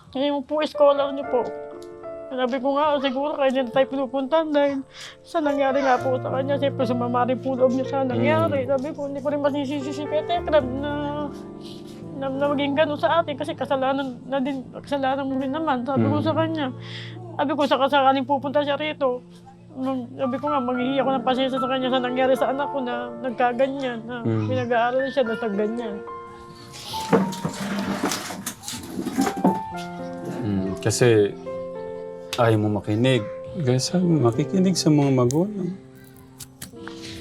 Ngayon po, scholar niyo po. Sabi ko nga, siguro kaya niya tayo pinupuntahan dahil sa nangyari nga po sa kanya. Siyempre, sumama rin po loob niya sa nangyari. Sabi ko, hindi ko rin masisisi si Petekrab na maging gano'n sa atin kasi kasalanan mo rin naman. Sabi ko sa kanya. Sabi ko, sakaling pupunta siya rito. Sabi ko nga, maghihi ako ng pasensya sa kanya sa nangyari sa anak ko na nagkaganyan, na pinag-aaral siya na sa ganyan. Kasi ayaw mo makinig. Kasi makikinig sa mga magulang.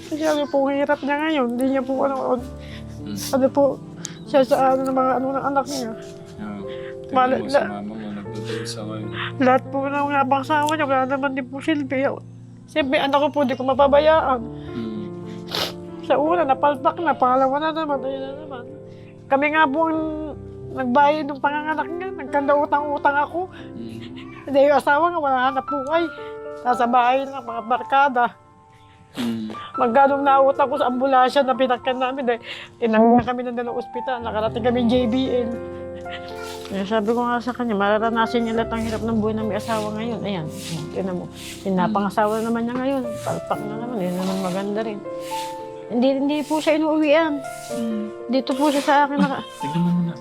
Kasi ano po, hirap niya ngayon. Hindi niya po ano po, siya sa ng mga ng anak niya. Tingnan mo sa mama mo, nagdudul sa ngayon. Lahat po ng nabangsawa niya, wala naman din po silbi. Siyempre, anak ko po, di ko mapabayaan. Sa una, napalpak na, pangalawa na naman, ayun na naman. Kami nga po ang nagbayad ng panganganak niya, nagkanda utang-utang ako. Hindi yung asawa nga, wala hanap buhay. Nasa bahay lang, mga barkada. Magkanong nautang ko sa ambulansya na pinakyan namin dahil tinanggal kami ng dalang ospital, nakarating kami JBL. Kaya sabi ko nga sa kanya, mararanasin niya lahat ang hirap ng buhay ng may asawa ngayon. Ayan, tinan mo, pinapangasawa naman niya ngayon, palpak na naman, yun naman maganda rin. Hindi po siya inuuwian. Dito po siya sa akin. Tignan mo muna.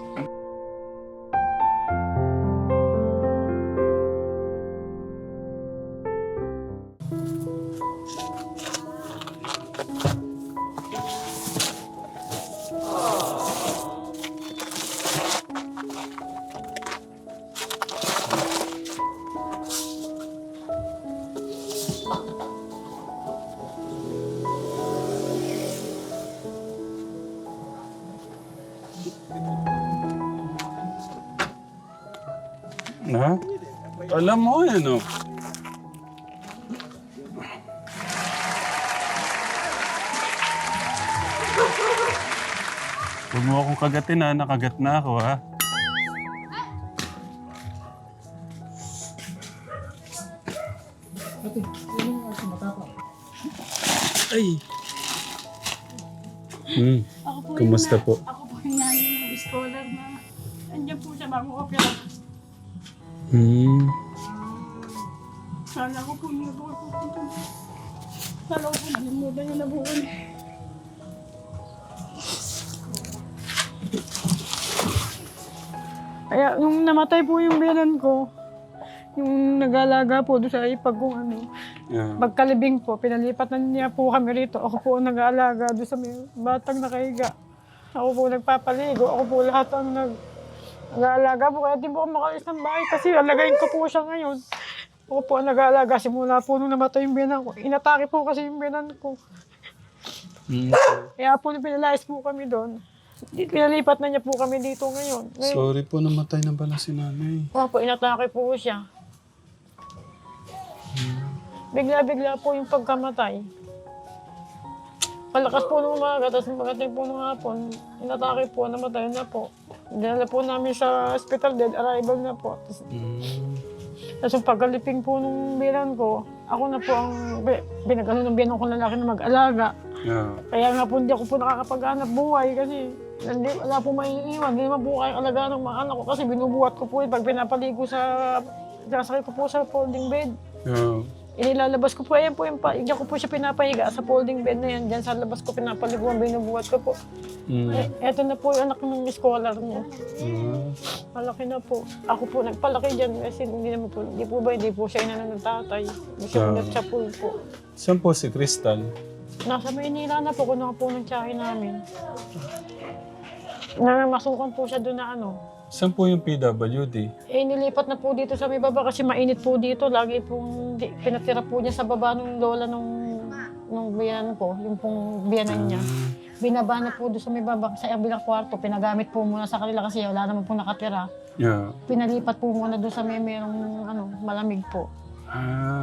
Ha? Alam mo yan, oh. Huwag mo akong kagatin, ha. Nakagat na ako, ha. Ay! Kumusta po? Ako po yung nanay ng scholar na andyan po siya bago opera. Sana ko po niya po pupunta. Sana ko po nalimutan niya na buwan. Kaya nung namatay po yung biyanan ko, yung nag-alaga po doon sa ipag kung ano, pagkalibing po, pinalipat na niya po kami rito. Ako po ang nag-aalaga doon sa may batang nakahiga. Ako po nagpapaligo, ako po lahat ang nag-aalaga po. Kaya di po ako makalis ng bahay kasi alagayin ko po siya ngayon. Ako po ang nag-aalaga simula po nung namatay yung biyanan ko. Inatake po kasi yung biyanan ko. Kaya po nung pinalayas po kami doon, pinalipat na niya po kami dito ngayon. Sorry po, namatay na pala si nanay. Oo po, inatake po siya. Bigla-bigla po yung pagkamatay. Palakas po nung umaga, tapos pagdating po nung hapon, inatake po, namatay na po. Dinala po namin sa hospital, dead arrival na po. Tapos yung pagkaliping po nung bilan ko, ako na po ang pinag-ano ng biyanan kong lalaki na mag-alaga. Kaya nga po hindi ako po nakakapaghanap buhay kasi wala po maiiwan. Hindi naman po kayong alaga ng mga anak ko kasi binubuhat ko po pag pinapaligo sasakay ko po sa folding bed. Inilalabas ko po, ayan po yung diyan ko po siya pinapahiga sa folding bed na yan. Diyan sa labas ko pinapaliguan, binubuhat ko po. Eto na po yung anak ng scholar niya. Malaki na po. Ako po nagpalaki dyan kasi hindi po siya inano ng tatay. Hindi siya nagtsapul po. Saan po si Crystal? Nasa Maynila na po, kuno po ng tiyahin namin. Namasukan po siya doon na ano. Saan po yung PWD? Nilipat na po dito sa may baba kasi mainit po dito. Lagi pong pinatira po niya sa baba nung lola nung biyanan ko, yung pong biyanan niya. Binaba na po doon sa may baba sa kabilang kwarto. Pinagamit po muna sa kanila kasi wala naman po nakatira. Pinalipat po muna doon sa merong malamig po.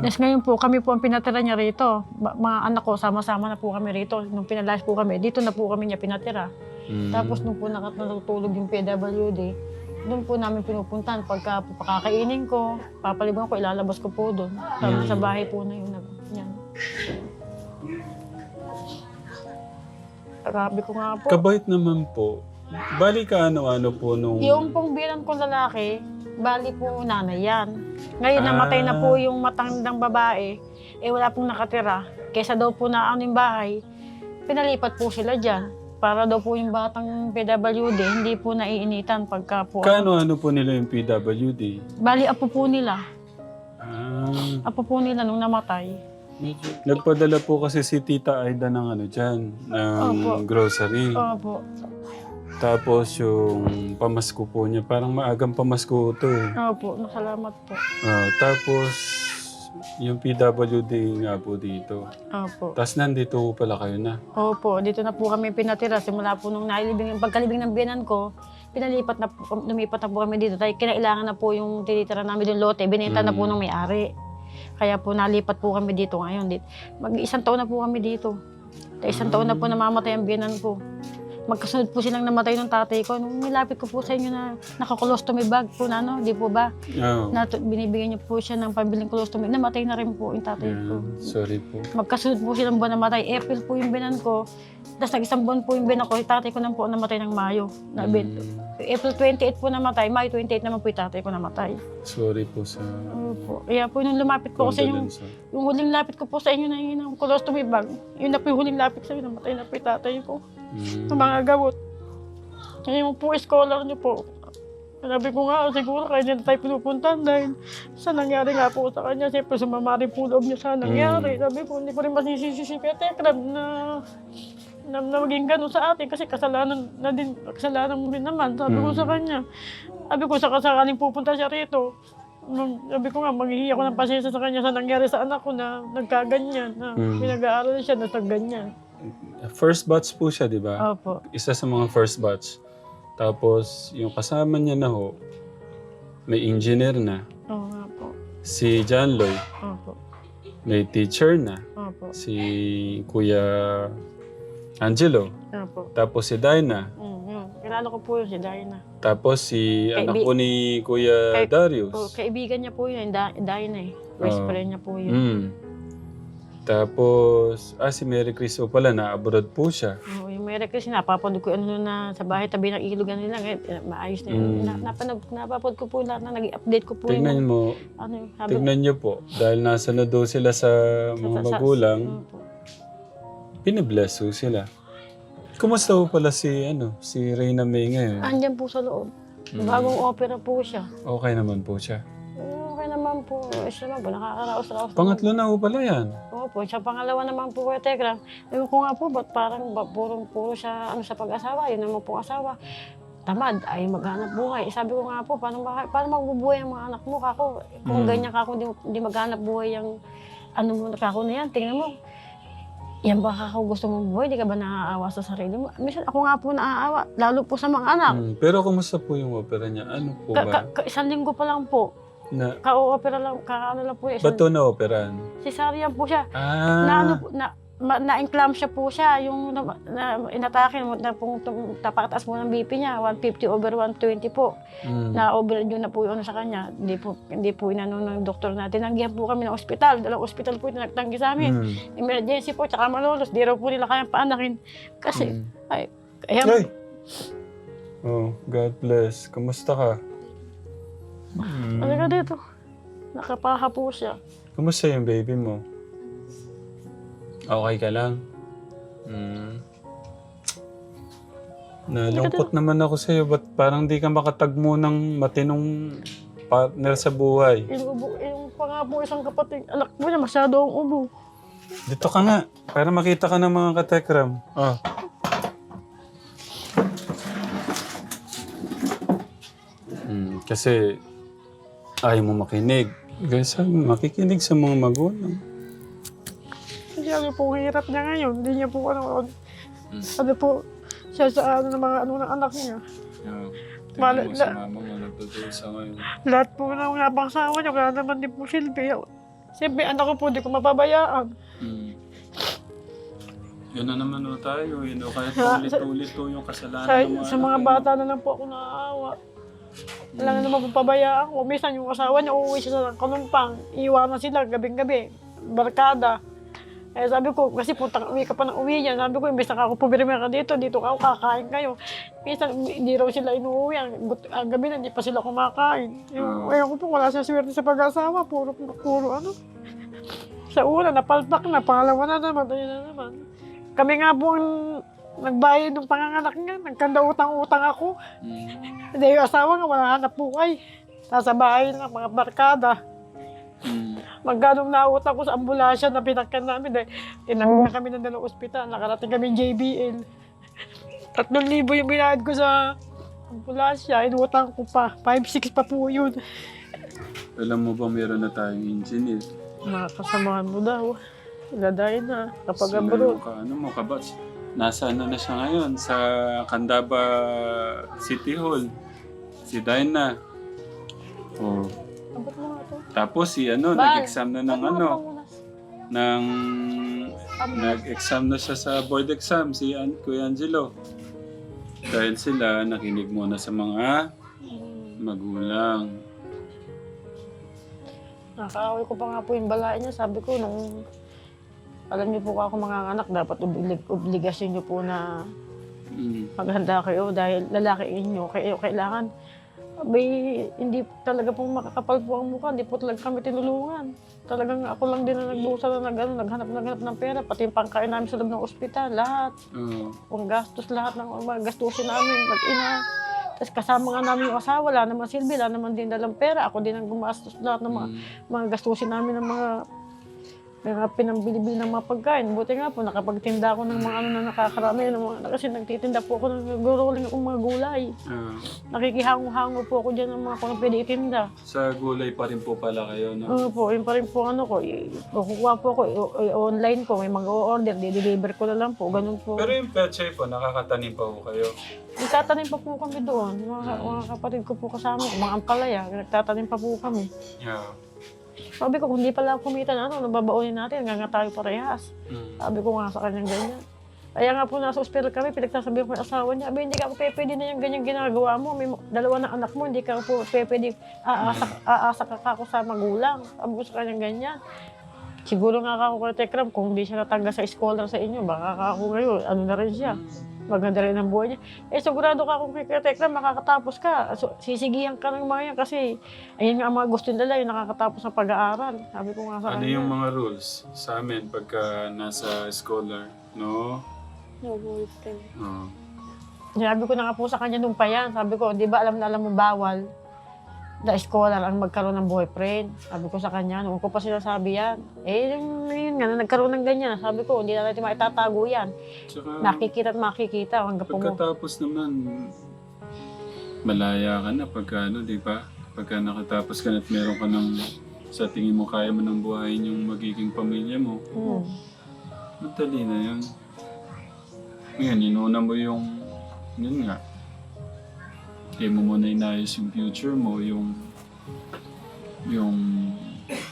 Tapos ngayon po, kami po ang pinatira niya rito. Mga anak ko, sama-sama na po kami rito. Nung pinalayas po kami, dito na po kami niya pinatira. Tapos nung po natutulog yung PWD, doon po namin pinupuntahan. Pagka pakakainin ko, papaliguan ko, ilalabas ko po doon. Sa bahay po na yun. Yan. Grabe ko nga po. Kabait naman po. Bali ka ano-ano po nung... Yung pong bilang kong lalaki, Bali po nanay yan. Ngayon namatay na po yung matandang babae, wala pong nakatira. Kesa daw po na yung bahay, pinalipat po sila dyan. Para daw po yung batang PWD, hindi po naiinitan pagka po. Ano po nila yung PWD? Bali, apo po nila. Apo Ah, po nila nung namatay. nagpadala po kasi si Tita Aida ng dyan, ng Opo. grocery. Opo. Tapos yung pamasko po niya, parang maagang pamasko ito eh. Opo, salamat po. Tapos yung PWD nga po dito. Opo. Tapos nandito po pala kayo na. Opo, dito na po kami pinatira. Simula po nung pagkalibing ng biyanan ko, lumipat na po kami dito. Dahil kinailangan na po yung tinitira namin yung lote. Binenta na po ng may-ari. Kaya po nalipat po kami dito ngayon. Mag-isang taon na po kami dito. Dahil isang taon na po namamatay ang biyanan ko. Magkasunod po silang namatay ng tatay ko. Nung nilapit ko po sa inyo na naka-colostomy bag po na di po ba? Binibigyan niyo po siya ng pambiling colostomy. Namatay na rin po yung tatay ko. Sorry po. Magkasunod po silang buwan namatay. April po yung binan ko. Tapos nag-isang buwan po yung binan ko. Yung tatay ko naman po namatay ng Mayo. April 28 po namatay. May 28 naman po yung tatay ko namatay. Sorry po sa... Opo. Kaya po nung lumapit po ko sa inyo, yung huling lapit ko po sa inyo na yun ng colostomy bag, yun na po yung huling lapit sa inyo, namatay na po yung tatay ko. Ng mga gamot. Ngayon po, scholar niyo po. Sabi ko nga, siguro kaya niya na tayo pinupuntan dahil sa nangyari nga po sa kanya. Siyempre, sumama rin po loob niya sa nangyari. Sabi ko, hindi ko rin masisisi si Tekram na maging gano'n sa atin kasi kasalanan mo rin naman. Sabi ko sa kanya. Sabi ko, sakaling pupunta siya rito. Sabi ko nga, maghihi ako ng pasensya sa kanya sa nangyari sa anak ko na nagkaganyan, na pinag-aaral siya na ganyan. First batch po siya, di ba? Opo. Isa sa mga first batch. Tapos, yung kasama niya na ho, may engineer na. Oo nga po. Si John Lloyd, Opo. may teacher na. Opo. Si Kuya Angelo. Opo. Tapos si Dinah. Kilala ko po yun, si Diana. Tapos si anak po ni Kuya Darius. Kaibigan niya po yun, Diana eh. First friend niya po yun. Tapos, si Mary Chris po pala, na-abroad po siya. Oo, yung Mary Chris, napapanood ko na sa bahay tabi ng ilugan nila. Maayos na yun. Napapanood ko po lahat na nag-update ko po Tignan yun. mo, tignan niyo po, dahil nasa na daw sila sa mga magulang, pinibless po sila. Kumusta po pala si Reyna May ngayon? Andyan po sa loob. Bagong opera po siya. Okay naman po siya. Okay naman po. Siya naman po, nakakaraos-raos. Pangatlo na po pala yan. Opo, siya pangalawa naman po kay Tekram. Ewan ko nga po, ba't parang puro siya sa pag-asawa, yun naman po asawa. Tamad, ay maghanap buhay. Sabi ko nga po, paano magbubuhay ang mga anak mo, kako? Kung ganyan kako, di maghanap buhay yung kako na yan. Tingnan mo, yan ba kako gusto mong buhay? Di ka ba naaawa sa sarili mo? Minsan ako nga po naaawa, lalo po sa mga anak. Pero kumusta po yung opera niya? Ano po ba? Isang linggo pa lang po. Ka-opera lang, kakaano lang po. Ba't ito na-operan? Cesarean po siya. Na-enclamp siya po siya. Yung inatake, tapakataas mo ng BP niya, 150/120 po. Na-overdue na po yun sa kanya. Hindi po inano ng doktor natin. Tinanggihan po kami ng ospital. Dalawang ospital po yung nagtanggi sa amin. Emergency po, tsaka malolos. Di raw po nila kayang paanakin. Kasi, ayan. Oh, God bless. Kumusta ka? Talaga dito. Nakapaha po siya. Kumusta yung baby mo? Okay ka lang? Nalungkot naman ako sa'yo. Ba't parang di ka makatagmo ng matinong partner sa buhay? Yung pa nga po isang kapatid, anak mo niya masyado ang ubo. Dito ka nga, para makita ka ng mga katekram. Kasi ayaw mo makinig. Guys, makikinig sa mga magulang. Kasi po, hirap niya ngayon. Hindi niya po siya sa ng mga ng anak niya. Tingnan mo sa mama mo, nagtutusa ngayon. Lahat po ng nabangsawa niya, wala naman din po silbi. Siyempre, anak ko po, di ko mapabayaan. Yun na naman o tayo. Kahit ulit-ulit yung kasalanan sa mga bata na lang po ako naaawa. Wala na naman po pabayaan ko. Minsan yung asawa niya, uuwi siya sa kalumpang. Iiwanan sila gabing-gabi. Barkada. Eh sabi ko, kasi uwi ka pa ng uwi yan. Sabi ko, imbes na ako pumirima ka dito ka ako, kakain kayo. Minsan, hindi raw sila inuwi. Ang gabi na, hindi pa sila kumakain. Ewan ko po, wala siya swerte sa pag-asawa. Puro ano. Sa una, napalpak na. Pangalawa na naman, ayun na naman. Kami nga po ang nagbayad ng panganganak niya. Nagkanda utang-utang ako. Hindi yung asawa nga, wala hanap buhay. Nasa bahay lang, mga barkada. Magganong nautang ko sa ambulansya na pinakyan namin dahil tinanggal kami ng dalawang ospital. Nakarating kami JBL. 3,000 yung binayad ko sa ambulansya. Inutang ko pa. 5,600 pa po yun. Alam mo ba meron na tayong engineer? Mga kasamahan mo daw. Gaday na. Kapag Sila abroad. yung ano mo, kabats. Nasa ano na siya ngayon? Sa Candaba City Hall. Si Dinah. Oh. Abot mo nga ito. Tapos si ano, nag-exam na ng ano. Nag-exam na siya sa board exam, si Kuya Angelo. Dahil sila nakinig muna sa mga magulang. Nakakaaway ko pa nga po yung balain niya. Sabi ko, nung alam niyo po ako mga anak, dapat obligasyon niyo po na maghanda kayo dahil lalaki inyo. Kayo kailangan, hindi talaga pong makakapal po ang mukha. Hindi po talaga kami tinulungan. Talagang ako lang din na nagbusa na naghanap ng pera. Pati yung pangkain namin sa loob ng ospital, lahat. Pang gastos, lahat ng mga gastusin namin, mag-ina. Tapos kasama nga namin yung asawa, wala naman silbi, wala naman din dalang pera. Ako din ang gumastos lahat ng mga gastusin namin ng mga pinambili-bili ng mga pagkain. Buti nga po, nakapagtinda ako ng mga ano na nakakarami. Kasi nagtitinda po ako ng nag-rolling akong mga gulay. Nakikihango-hango po ako dyan ng mga kung pwede itinda. Sa gulay pa rin po pala kayo, no? Oo po, yun pa rin po ano ko. Kukuha po ako, online ko, may mag-o-order, di-deliver ko na lang po, ganun po. Pero yung pechay po, nakakatanim pa po kayo? Nagtatanim pa po kami doon. Mga kapatid ko po kasama, mga ampalaya, nagtatanim pa po kami. Yeah. Sabi ko, kung hindi pala kumita na nababaonin natin, hanggang tayo parehas. Sabi ko nga sa kanyang ganyan. Kaya nga po nasa ospital kami, pinagsasabihan ko yung asawa niya, hindi ka po pwede na yung ganyan ginagawa mo. May dalawa na anak mo, hindi ka po pwede aasa ka ako sa magulang. Sabi ko sa kanyang ganyan. Siguro nga ako kay Tekram, kung hindi siya natanggal sa scholar sa inyo, baka ako ngayon, ano na rin siya. Maganda rin ang buhay niya. Sigurado ka kung kay Tekram, makakatapos ka. So, sisigihan ka ng mga yan kasi ayun nga ang mga gusto nila, yung nakakatapos ng pag-aaral. Sabi ko nga sa Ano yung mga rules sa amin pagka nasa scholar, no? No boyfriend. Oh. Sabi ko na nga po sa kanya nung pa yan. Sabi ko, di ba alam mo bawal na scholar ang magkaroon ng boyfriend. Sabi ko sa kanya, noon ko pa sinasabi yan. Yun nga, nagkaroon ng ganyan. Sabi ko, hindi na natin maitatago yan. Tsaka, Makikita at makikita hanggang po mo. pagkatapos naman, malaya ka na pagka ano, di ba? Pagka nakatapos ka na at meron ka ng, sa tingin mo kaya mo ng buhayin yung magiging pamilya mo. Madali na yun. Ngayon, inuna mo yung, yun nga. Hindi mo muna inayos yung future mo, yung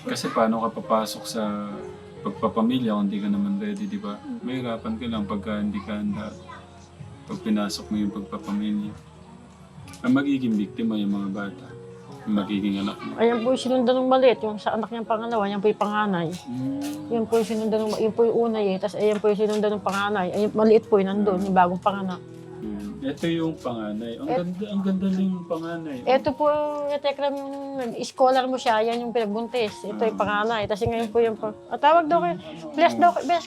kasi paano ka papasok sa pagpapamilya kung hindi ka naman ready, di ba? Mahirapan ka lang pagka hindi ka handa. Pag pinasok mo yung pagpapamilya. Ang magiging biktima yung mga bata. Yung magiging anak mo. Ayan po yung sinundan ng maliit, yung sa anak niyang pangalawa, yan po yung panganay. Yan po yung sinundan ng, yun po yung unay Tapos ayan po yung sinundan ng panganay. Ayan, maliit po yun nandun, yung bagong panganak. Ito yung panganay. Ang ganda na yung panganay. Ito po, Tekram, yung scholar mo siya, yan yung pinagbuntis. Ito yung panganay. Tapos ngayon po yung tawag daw kayo. Bless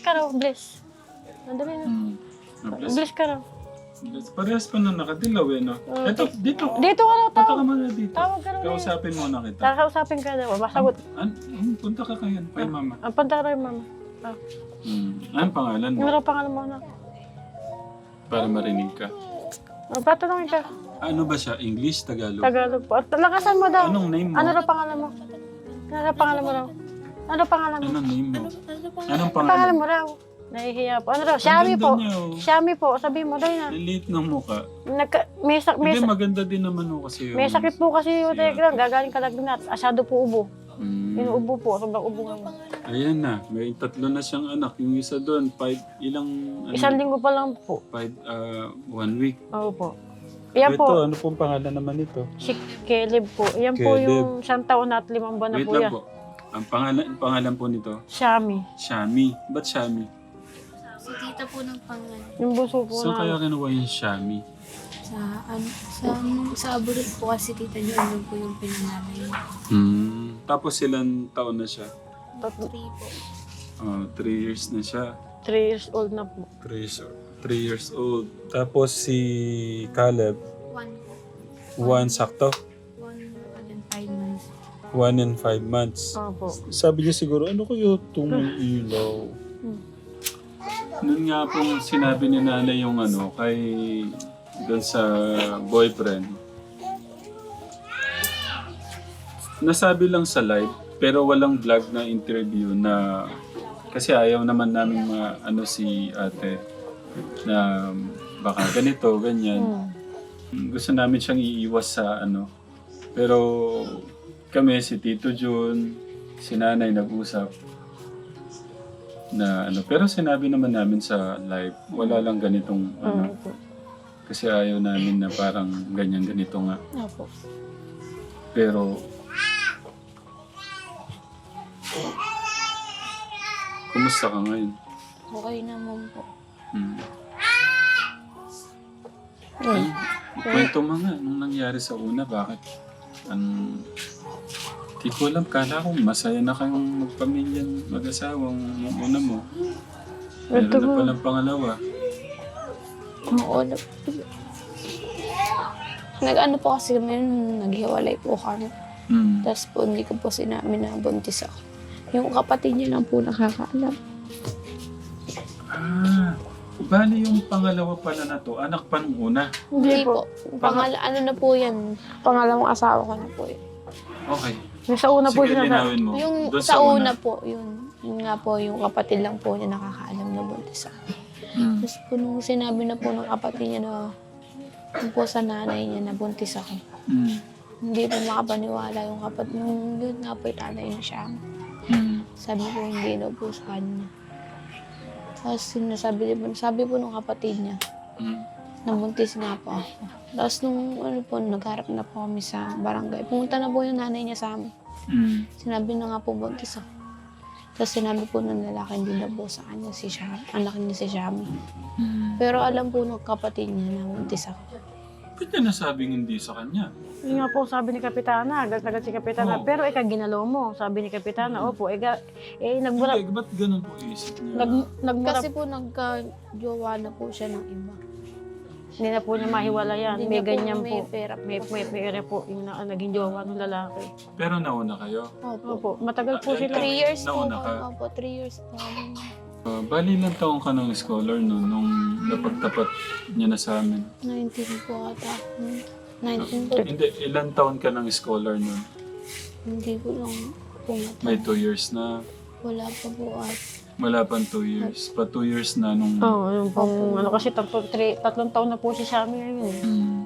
ka raw, bless. Nandali na. Bless ka raw. Parehas pa na nakadilaw eh, no? Ito, dito. Dito ka raw, Punta tawag. ka muna dito. Tawag ka raw. Kausapin muna kita. Kakausapin ka daw, masagot. Punta ka kayo kay mama. Ang punta ka raw yung mama. Anong pangalan mo? Yung raw pangalan mo na. Para marinig ka. Patanungin ka. Ano ba siya? English? Tagalog? Tagalog po. At lakasan mo daw. Anong name mo? Ano raw pangalan mo? Ano raw pangalan mo raw? Ano raw pangalan mo? Anong name mo? Anong Ano pangalan? pangalan mo raw? Nahihiya po. Ano raw? Xiaomi po. Ganda niya, oh. Xiaomi po. Sabihin mo daw na. Lilit ng mukha. May Hindi, maganda din naman ho kasi yun. May sakit po kasi yung Tekram. Gagaling ka lang at asyado po ubo. Inuubo po. Sobrang ubo nga. Ayan na. May 3 na siyang anak. Yung isa doon, 5, ilang... Isang linggo pa lang po. 1 week. Oo po. Yan Ito, po. ano pong pangalan naman ito? Si Caleb po. Yan po Caleb. yung 1 taon at 5 buwan na Wait po lang yan. po. Ang pangalan po nito? Shami. Shami. Ba't Shami? Si tita po ng pangalan. Yung buso po Saan kaya na. kinuha yung Shami? Sa abroad po kasi tita niyo, ano po yung pinangalan niya. Tapos ilang taon na siya? 3 po. 3 years na siya. 3 years old na po. 3 years old. Tapos si Caleb, 1 po. 1 sakto. 1 and 5 months. 1 and 5 months. Opo. Sabi niya siguro, ano kayo itong ilaw? Noon nga pong sinabi ni nanay yung ano, kay doon sa boyfriend. Nasabi lang sa live, pero walang vlog na interview na kasi ayaw naman namin ano si ate na baka ganito, ganyan. Gusto namin siyang iiwas sa ano. Pero kami, si Tito Jun, si nanay nag-usap na ano. Pero sinabi naman namin sa live, wala lang ganitong ano. Opo. Kasi ayaw namin na parang ganyan, ganito nga. Opo. Pero kumusta ka ngayon? Okay naman po. Kwento mo nga, nung nangyari sa una, bakit? Di ko alam, kala ko masaya na kayong magpamilyang mag-asawang yung una mo. Meron Ito na po. palang pangalawa. Oo, nag-ano po kasi kami, naghiwalay po kami. Tapos po, hindi ko po sinabi na buntis ako. Yung kapatid niya lang po nakakaalam. Bali yung pangalawa pala na to, anak pa nung una. Hindi po. Ano na po yan? Pangalawang asawa ko na po yun. Okay. Yung sa una po Sige, sinasabi. linawin mo. Yung Doon sa una po, yun nga po, yung kapatid lang po niya nakakaalam na buntis ako. Tapos po nung sinabi na po ng kapatid niya na yun po sa nanay niya na buntis ako. Hindi po makapaniwala yung kapatid. Nung yun nga po yung tatay na siya. Sabi po hindi daw po sa kanya. Tapos sabi po nung kapatid niya, nabuntis nga po ako. Tapos nung ano po, nagharap na po kami sa barangay. Pumunta na po yung nanay niya sa amin. Sinabi na nga po buntis ako. Tapos sinabi po ng lalaki, hindi na po sa kanya si Shami. Anak niya si Shami. Pero alam po ng kapatid niya na buntis ako. Ba't niya nasabing hindi sa kanya? Yun nga po sabi ni Kapitana, agad-agad si Kapitana. Oh. Pero ginalaw mo, sabi ni Kapitana. Opo, nagmura. Hindi, ba't ganun po isip niya? Nagmura. Kasi po nagka-jowa na po siya ng iba. Hindi na po niya mahiwala yan. Hindi May na po ganyan may po. pera. May pera po yung naging jowa ng lalaki. Pero nauna kayo? Opo. Opo, matagal po sila. 3 years po. Nauna ka? Opo, 3 years po. Bali ilang taong ka ng scholar noon nung napagtapat niya na sa amin? 19 po ata. 19 po. Hindi, ilang taon ka ng scholar noon? Hindi ko lang po May 2 years na. wala pa po at Wala pang 2 years. Pa 2 years na nung... Oo, yung pong, ano kasi tatlong taon na po si Shami ngayon. Mm.